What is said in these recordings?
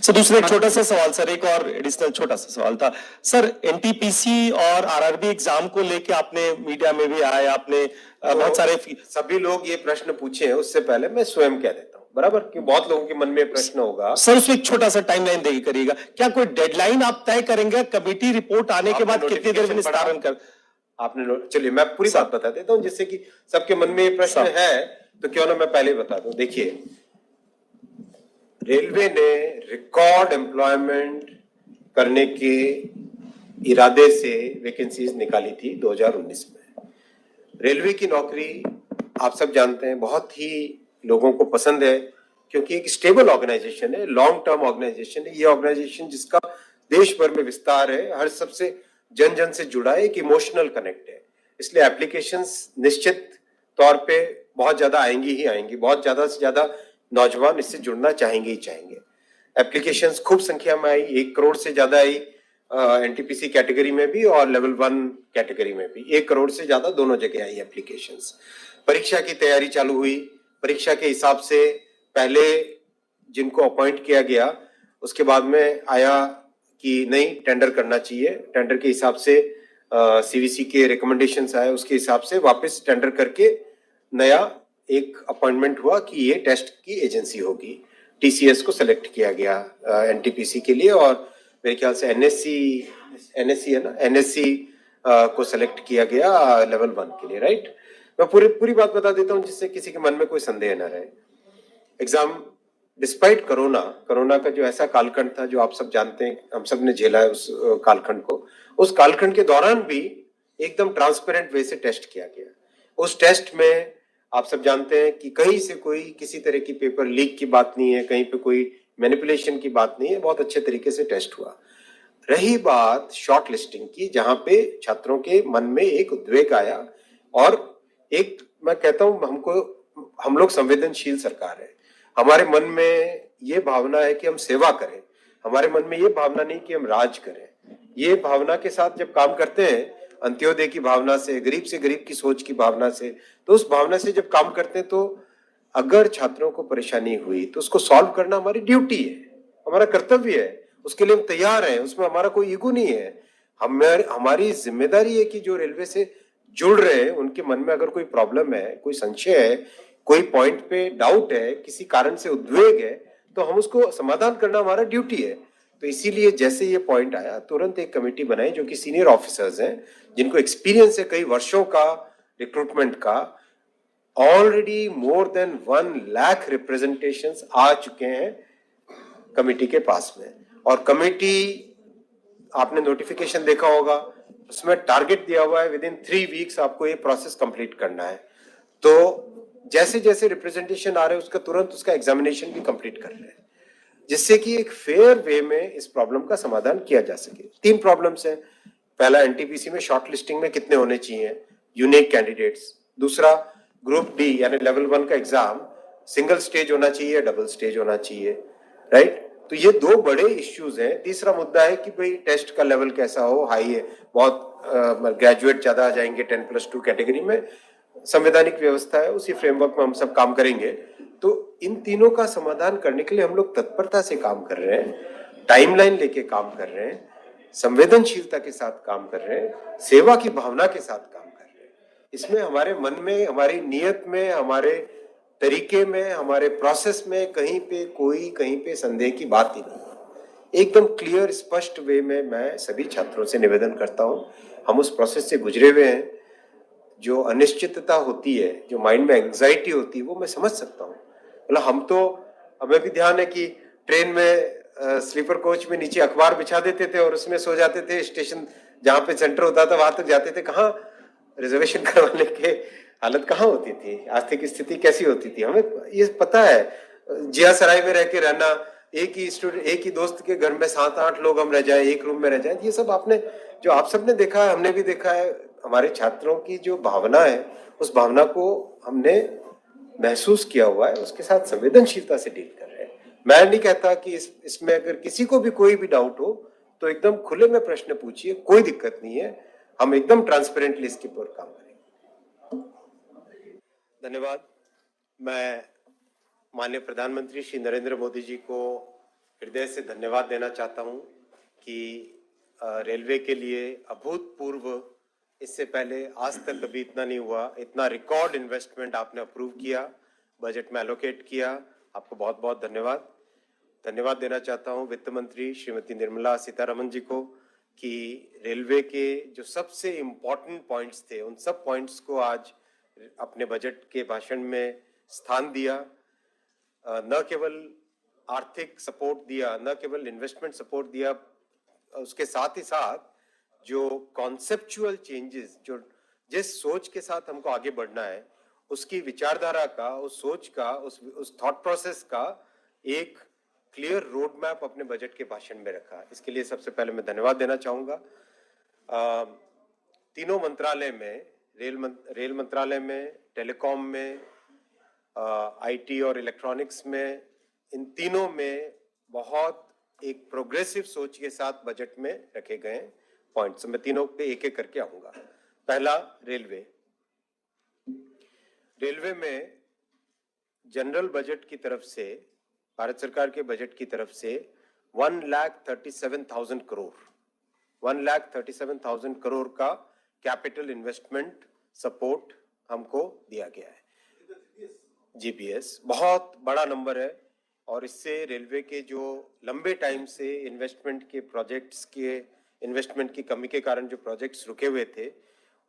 Sir दूसरा एक छोटा सा सवाल सर, एक और एडिशनल छोटा सा सवाल था सर, एनटीपीसी और आरआरबी एग्जाम को लेके आपने मीडिया में भी आया, आपने बहुत सारे सभी लोग ये प्रश्न पूछे हैं, उससे पहले मैं स्वयं कह देता हूँ बराबर, कि बहुत लोगों के मन में प्रश्न होगा सर। उसमें एक छोटा सा टाइमलाइन देगी करिएगा, क्या कोई डेडलाइन आप तय करेंगे कमेटी रिपोर्ट आने के बाद कितनी देर में निस्तारण कर? आपने चलिए मैं पूरी बात बता देता हूँ जिससे कि सबके मन में ये प्रश्न है, तो क्यों ना मैं पहले बता दूं। देखिए, रेलवे ने रिकॉर्ड एम्प्लॉयमेंट करने के इरादे से वैकेंसीज निकाली थी 2019 में। रेलवे की नौकरी आप सब जानते हैं बहुत ही लोगों को पसंद है, क्योंकि एक स्टेबल ऑर्गेनाइजेशन है, लॉन्ग टर्म ऑर्गेनाइजेशन है। ये ऑर्गेनाइजेशन जिसका देश भर में विस्तार है, हर सबसे जन जन से जुड़ा है, एक इमोशनल कनेक्ट है, इसलिए एप्लीकेशंस निश्चित तौर पे बहुत ज्यादा आएंगी ही आएंगी, बहुत ज्यादा से ज्यादा नौजवान इससे जुड़ना चाहेंगे ही चाहेंगे। एप्लीकेशंस खूब संख्या में आई, 1 करोड़ से ज्यादा आई एनटीपीसी कैटेगरी में भी और लेवल 1 कैटेगरी में भी 1 करोड़ से ज्यादा दोनों जगह आई एप्लीकेशंस। परीक्षा की तैयारी चालू हुई, परीक्षा के हिसाब से पहले जिनको अपॉइंट किया गया उसके बाद में आया कि नहीं टेंडर करना चाहिए, टेंडर के हिसाब से सीवीसी के रिकमेंडेशंस आए, उसके हिसाब से वापस टेंडर करके नया एक अपॉइंटमेंट हुआ कि ये टेस्ट की एजेंसी होगी। टीसीएस को सेलेक्ट किया गया एनटीपीसी के लिए, और मेरे ख्याल से एनएससी है ना, एनएससी को सेलेक्ट किया गया लेवल 1 के लिए, राइट। मैं पूरी बात बता देता हूँ जिससे किसी के मन में कोई संदेह न रहे। एग्जाम डिस्पाइट कोरोना का जो ऐसा कालखंड था जो आप सब जानते हैं, हम सब ने झेला है उस कालखंड को, उस कालखंड के दौरान भी एकदम ट्रांसपेरेंट वे से टेस्ट किया गया। उस टेस्ट में आप सब जानते हैं कि कहीं से कोई किसी तरह की पेपर लीक की बात नहीं है, कहीं पे कोई मैनिपुलेशन की बात नहीं है, बहुत अच्छे तरीके से टेस्ट हुआ। रही बात शॉर्ट लिस्टिंग की, जहां पे छात्रों के मन में एक उद्वेग आया, और एक मैं कहता हूं हम लोग संवेदनशील सरकार है, हमारे मन में ये भावना है कि हम सेवा करें, हमारे मन में ये भावना नहीं कि हम राज करें। ये भावना के साथ जब काम करते हैं, अंत्योदय की भावना से गरीब की सोच की भावना से, तो उस भावना से जब काम करते हैं, तो अगर छात्रों को परेशानी हुई तो उसको सॉल्व करना हमारी ड्यूटी है, हमारा कर्तव्य है, उसके लिए हम तैयार हैं, उसमें हमारा कोई ईगो नहीं है। हमारी जिम्मेदारी है कि जो रेलवे से जुड़ रहे हैं उनके मन में अगर कोई प्रॉब्लम है, कोई संशय है, कोई पॉइंट पे डाउट है, किसी कारण से उद्वेग है, तो हम उसको समाधान करना हमारा ड्यूटी है। तो इसीलिए जैसे ये पॉइंट आया, तुरंत एक कमेटी बनाई जो कि सीनियर ऑफिसर्स हैं, जिनको एक्सपीरियंस है कई वर्षों का रिक्रूटमेंट का। Already more than 1 lakh representations आ चुके हैं कमेटी के पास में, और कमेटी आपने नोटिफिकेशन देखा होगा, उसमें टारगेट दिया हुआ है विद इन 3 वीक्स आपको ये प्रोसेस कंप्लीट करना है। तो जैसे जैसे रिप्रेजेंटेशन आ रहे हैं उसका तुरंत उसका एग्जामिनेशन भी कंप्लीट कर रहे हैं, जिससे कि एक फेयर वे में इस प्रॉब्लम का समाधान किया जा सके। 3 प्रॉब्लम्स हैं। पहला, एनटीपीसी में शॉर्ट लिस्टिंग में कितने होने चाहिए यूनिक कैंडिडेट्स। दूसरा, ग्रुप डी यानी लेवल 1 का एग्जाम सिंगल स्टेज होना चाहिए या डबल स्टेज होना चाहिए, राइट। तो ये 2 बड़े इश्यूज हैं। तीसरा मुद्दा है कि भाई टेस्ट का लेवल कैसा हो, हाई है, बहुत ग्रेजुएट ज्यादा आ जाएंगे 10+2 कैटेगरी में, संवैधानिक व्यवस्था है, उसी फ्रेमवर्क में हम सब काम करेंगे। तो इन तीनों का समाधान करने के लिए हम लोग तत्परता से काम कर रहे हैं, टाइमलाइन लेके काम कर रहे हैं, संवेदनशीलता के साथ काम कर रहे हैं, सेवा की भावना के साथ काम कर रहे हैं। इसमें हमारे मन में, हमारी नीयत में, हमारे तरीके में, हमारे प्रोसेस में कहीं पे संदेह की बात ही नहीं। एकदम क्लियर स्पष्ट वे में मैं सभी छात्रों से निवेदन करता हूं, हम उस प्रोसेस से गुजरे हुए हैं। जो अनिश्चितता होती है, जो माइंड में एंजाइटी होती है, वो मैं समझ सकता हूँ। मतलब हमें भी ध्यान है कि ट्रेन में स्लीपर कोच में नीचे अखबार बिछा देते थे और उसमें सो जाते थे, स्टेशन जहाँ पे सेंटर होता था वहां तक जाते थे, कहाँ रिजर्वेशन करवाने के हालत कहाँ होती थी, आर्थिक स्थिति कैसी होती थी, हमें ये पता है। जिया सराय में रह के रहना, एक ही दोस्त के घर में 7-8 लोग हम रह जाए, एक रूम में रह जाए, ये सब आप सबने देखा है, हमने भी देखा है। हमारे छात्रों की जो भावना है, उस भावना को हमने महसूस किया हुआ है, उसके साथ संवेदनशीलता से डील कर रहे हैं। मैं नहीं कहता कि इसमें अगर किसी को भी कोई भी डाउट हो तो एकदम खुले में प्रश्न पूछिए, कोई दिक्कत नहीं है, हम एकदम ट्रांसपेरेंटली इसके ऊपर काम करेंगे। धन्यवाद। मैं माननीय प्रधानमंत्री श्री नरेंद्र मोदी जी को हृदय से धन्यवाद देना चाहता हूं कि रेलवे के लिए अभूतपूर्व, इससे पहले आज तक कभी इतना नहीं हुआ, इतना रिकॉर्ड इन्वेस्टमेंट आपने अप्रूव किया, बजट में एलोकेट किया। आपको बहुत बहुत धन्यवाद। धन्यवाद देना चाहता हूं वित्त मंत्री श्रीमती निर्मला सीतारमण जी को कि रेलवे के जो सबसे इम्पोर्टेंट पॉइंट्स थे उन सब पॉइंट्स को आज अपने बजट के भाषण में स्थान दिया। न केवल आर्थिक सपोर्ट दिया, न केवल इन्वेस्टमेंट सपोर्ट दिया, उसके साथ ही साथ जो कॉन्सेप्चुअल चेंजेस, जो जिस सोच के साथ हमको आगे बढ़ना है उसकी विचारधारा का, उस सोच का, उस थॉट प्रोसेस का एक क्लियर रोड मैप अपने बजट के भाषण में रखा। इसके लिए सबसे पहले मैं धन्यवाद देना चाहूंगा। तीनों मंत्रालय में, रेल मंत्रालय में, टेलीकॉम में, आईटी और इलेक्ट्रॉनिक्स में, इन तीनों में बहुत एक प्रोग्रेसिव सोच के साथ बजट में रखे गए पॉइंट्स। मैं तीनों पे एक एक करके आऊंगा। पहला, रेलवे। रेलवे में जनरल बजट की तरफ से, भारत सरकार के बजट की तरफ से 1,37,000 करोड़, 1,37,000 करोड़ का कैपिटल इन्वेस्टमेंट सपोर्ट हमको दिया गया है। जीपीएस बहुत बड़ा नंबर है और इससे रेलवे के जो लंबे टाइम से इन्वेस्टमेंट के प्रोजेक्ट्स के, इन्वेस्टमेंट की कमी के कारण जो प्रोजेक्ट्स रुके हुए थे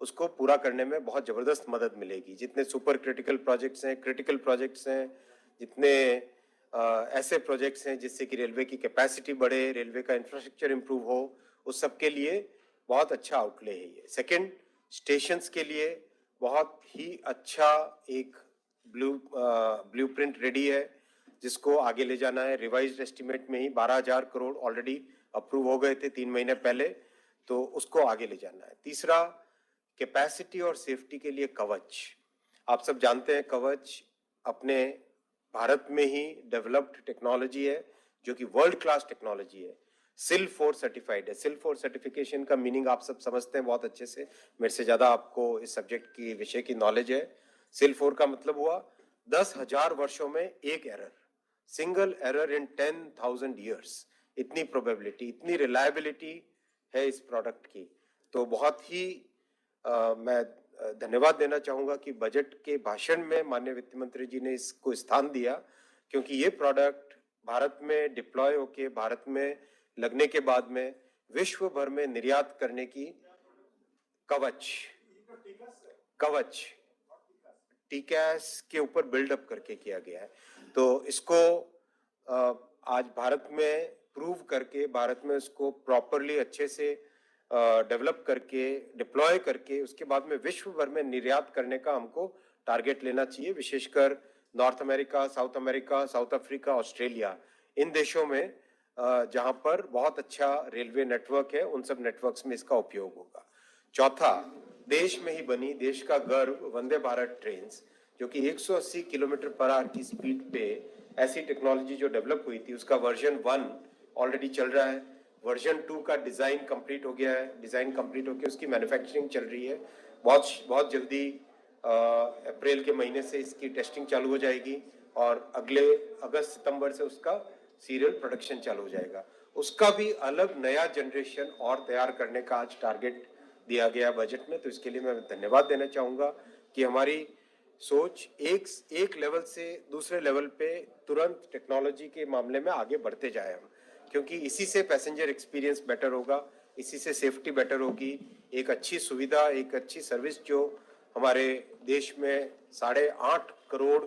उसको पूरा करने में बहुत जबरदस्त मदद मिलेगी। जितने सुपर क्रिटिकल प्रोजेक्ट्स हैं, क्रिटिकल प्रोजेक्ट्स हैं, जितने ऐसे प्रोजेक्ट्स हैं जिससे कि रेलवे की कैपेसिटी बढ़े, रेलवे का इंफ्रास्ट्रक्चर इंप्रूव हो, उस सब के लिए बहुत अच्छा आउटले है ये। सेकंड, स्टेशंस के लिए बहुत ही अच्छा एक ब्लूप्रिंट रेडी है जिसको आगे ले जाना है। रिवाइज्ड एस्टिमेट में ही 12,000 करोड़ ऑलरेडी अप्रूव हो गए थे 3 महीने पहले, तो उसको आगे ले जाना है। तीसरा, कैपेसिटी और सेफ्टी के लिए कवच। आप सब जानते हैं कवच अपने भारत में ही डेवलप्ड टेक्नोलॉजी है जो कि वर्ल्ड क्लास टेक्नोलॉजी है, सिल 4 सर्टिफाइड है। सिल 4 सर्टिफिकेशन का मीनिंग आप सब समझते हैं बहुत अच्छे से, मेरे से ज्यादा आपको इस सब्जेक्ट की, विषय की नॉलेज है। सिल 4 का मतलब हुआ 10,000 वर्षों में एक error, single error in 10,000 years. इतनी प्रोबेबिलिटी, इतनी रिलायबिलिटी है इस प्रोडक्ट की। तो बहुत ही मैं धन्यवाद देना चाहूंगा कि बजट के भाषण में माननीय वित्त मंत्री जी ने इसको स्थान दिया, क्योंकि ये प्रोडक्ट भारत में डिप्लॉय होके, भारत में लगने के बाद में विश्व भर में निर्यात करने की कवच टीकैस के ऊपर बिल्डअप करके किया गया है। तो इसको आज भारत में प्रूव करके, भारत में इसको प्रॉपरली अच्छे से डेवलप करके, डिप्लॉय करके, उसके बाद में विश्व भर में निर्यात करने का हमको टारगेट लेना चाहिए। विशेषकर North America, South Africa, Australia, इन देशों में जहां पर बहुत अच्छा रेलवे नेटवर्क है, उन सब नेटवर्क्स में इसका उपयोग होगा। चौथा, देश में ही बनी, देश का गर्व वंदे भारत ट्रेन, जो कि 180 किलोमीटर पर आवर की स्पीड पे ऐसी टेक्नोलॉजी जो डेवलप हुई थी, उसका वर्जन 1 ऑलरेडी चल रहा है। वर्जन 2 का डिजाइन कंप्लीट हो गया है, डिजाइन कंप्लीट होकर उसकी मैन्युफैक्चरिंग चल रही है। बहुत जल्दी अप्रैल के महीने से इसकी टेस्टिंग चालू हो जाएगी और अगले अगस्त सितंबर से उसका सीरियल प्रोडक्शन चालू हो जाएगा। उसका भी अलग नया जनरेशन और तैयार करने का आज टारगेट दिया गया बजट में। तो इसके लिए मैं धन्यवाद देना चाहूंगा कि हमारी सोच एक लेवल से दूसरे लेवल पे तुरंत टेक्नोलॉजी के मामले में आगे बढ़ते जाए हम, क्योंकि इसी से पैसेंजर एक्सपीरियंस बेटर होगा, इसी से सेफ्टी बेटर होगी। एक अच्छी सुविधा, एक अच्छी सर्विस जो हमारे देश में 8.5 करोड़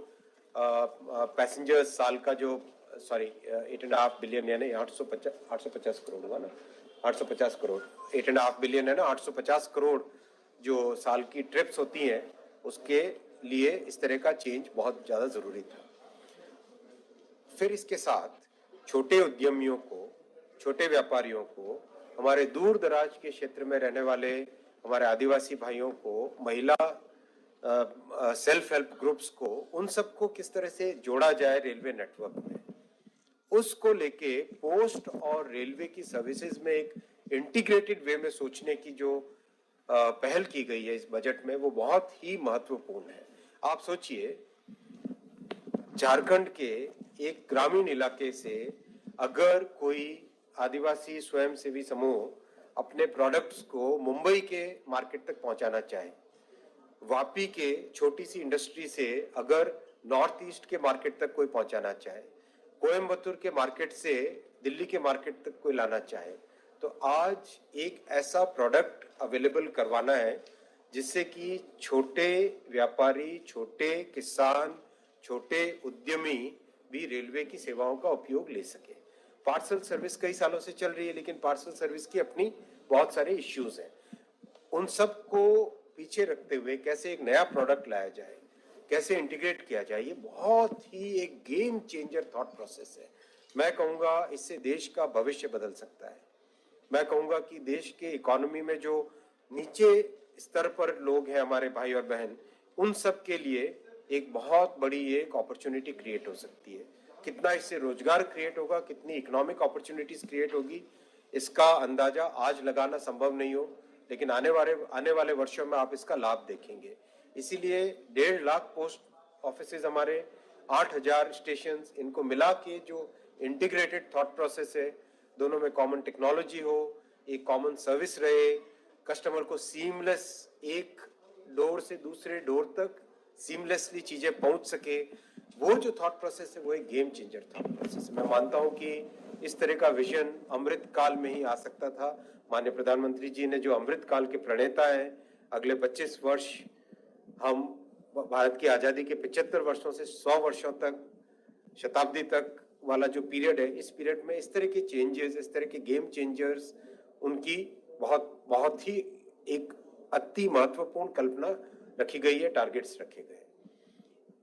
पैसेंजर्स साल का, जो 8.5 बिलियन, यानी 850 करोड़ हुआ ना, 850 करोड़, 8.5 बिलियन है ना, 850 करोड़ जो साल की ट्रिप्स होती हैं, उसके लिए इस तरह का चेंज बहुत ज्यादा जरूरी था। फिर इसके साथ छोटे उद्यमियों को, छोटे व्यापारियों को, हमारे दूर दराज के क्षेत्र में रहने वाले हमारे आदिवासी भाइयों को, महिला सेल्फ हेल्प ग्रुप्स को, उन सबको किस तरह से जोड़ा जाए रेलवे नेटवर्क में, उसको लेके पोस्ट और रेलवे की सर्विसेज में एक इंटीग्रेटेड वे में सोचने की जो पहल की गई है इस बजट में, वो बहुत ही महत्वपूर्ण है। आप सोचिए, झारखंड के एक ग्रामीण इलाके से अगर कोई आदिवासी स्वयंसेवी समूह अपने प्रोडक्ट्स को मुंबई के मार्केट तक पहुंचाना चाहे, वापी के छोटी सी इंडस्ट्री से अगर नॉर्थ ईस्ट के मार्केट तक कोई पहुंचाना चाहे, कोयम्बतूर के मार्केट से दिल्ली के मार्केट तक कोई लाना चाहे, तो आज एक ऐसा प्रोडक्ट अवेलेबल करवाना है जिससे कि छोटे व्यापारी, छोटे किसान, छोटे उद्यमी भी रेलवे की सेवाओं का उपयोग ले सके। पार्सल सर्विस कई सालों से चल रही है, लेकिन पार्सल सर्विस की अपनी बहुत सारे इश्यूज हैं। उन सब को पीछे रखते हुए कैसे एक नया प्रोडक्ट लाया जाए, कैसे इंटीग्रेट किया जाए, ये बहुत ही एक गेम चेंजर थॉट प्रोसेस है। मैं कहूँगा इससे देश का भविष्य बदल सकता है। मैं कहूँगा कि देश के इकोनॉमी में जो नीचे स्तर पर लोग हैं, हमारे भाई और बहन, उन सब के लिए एक बहुत बड़ी एक अपॉर्चुनिटी क्रिएट हो सकती है। कितना इससे रोजगार क्रिएट होगा, कितनी इकोनॉमिक अपॉर्चुनिटीज क्रिएट होगी, इसका अंदाजा आज लगाना संभव नहीं हो, लेकिन आने वाले वर्षों में आप इसका लाभ देखेंगे। इसीलिए 1.5 लाख पोस्ट ऑफिसेज हमारे, 8,000 स्टेशन, इनको मिला के जो इंटीग्रेटेड थॉट प्रोसेस है, दोनों में कॉमन टेक्नोलॉजी हो, एक कॉमन सर्विस रहे, कस्टमर को सीमलेस एक डोर से दूसरे डोर तक सीमलेसली चीजें पहुंच सके, वो जो थॉट प्रोसेस है वो एक गेम चेंजर थॉट प्रोसेस है। मैं मानता हूं कि इस तरह का विजन अमृत काल में ही आ सकता था। माननीय प्रधानमंत्री जी ने जो अमृत काल के प्रणेता हैं, अगले 25 वर्ष हम भारत की आजादी के 75 वर्षों से 100 वर्षों तक, शताब्दी तक वाला जो पीरियड है, इस पीरियड में इस तरह के चेंजेस, इस तरह के गेम चेंजर्स, उनकी बहुत ही एक अति महत्वपूर्ण कल्पना रखी गई है, टारगेट्स रखे गए।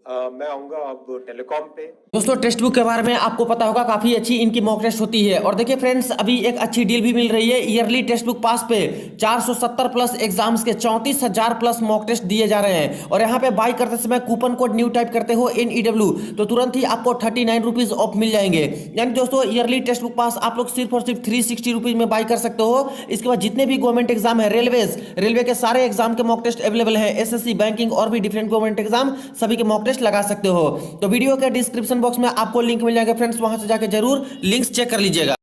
मैं आऊंगा अब टेलीकॉम पे। दोस्तों, टेक्स्ट बुक के बारे में आपको पता होगा, काफी अच्छी इनकी मॉक टेस्ट होती है। और देखिए फ्रेंड्स, अभी एक अच्छी डील भी मिल रही है। ईयरली टेक्स्ट बुक पास पे 470 प्लस एग्जाम्स के 34,000 प्लस मॉक टेस्ट दिए जा रहे हैं। और यहाँ पे बाई करते समय कूपन कोड न्यू टाइप करते हो NEW, तो तुरंत ही आपको 39 रुपीज ऑफ मिल जाएंगे। यानी दोस्तों, ईयरली टेक्स्ट बुक पास आप लोग सिर्फ और सिर्फ 360 रुपीज में बाई कर सकते हो। इसके बाद जितने भी गवर्नमेंट एग्जाम है, रेलवे के सारे एग्जाम के मॉक टेस्ट अवेलेबल है। SSC, बैंकिंग और भी डिफरेंट गवर्नमेंट एग्जाम, सभी के मॉक टेस्ट लगा सकते हो। तो वीडियो के डिस्क्रिप्शन बॉक्स में आपको लिंक मिल जाएगा फ्रेंड्स, वहां से जाकर जरूर लिंक्स चेक कर लीजिएगा।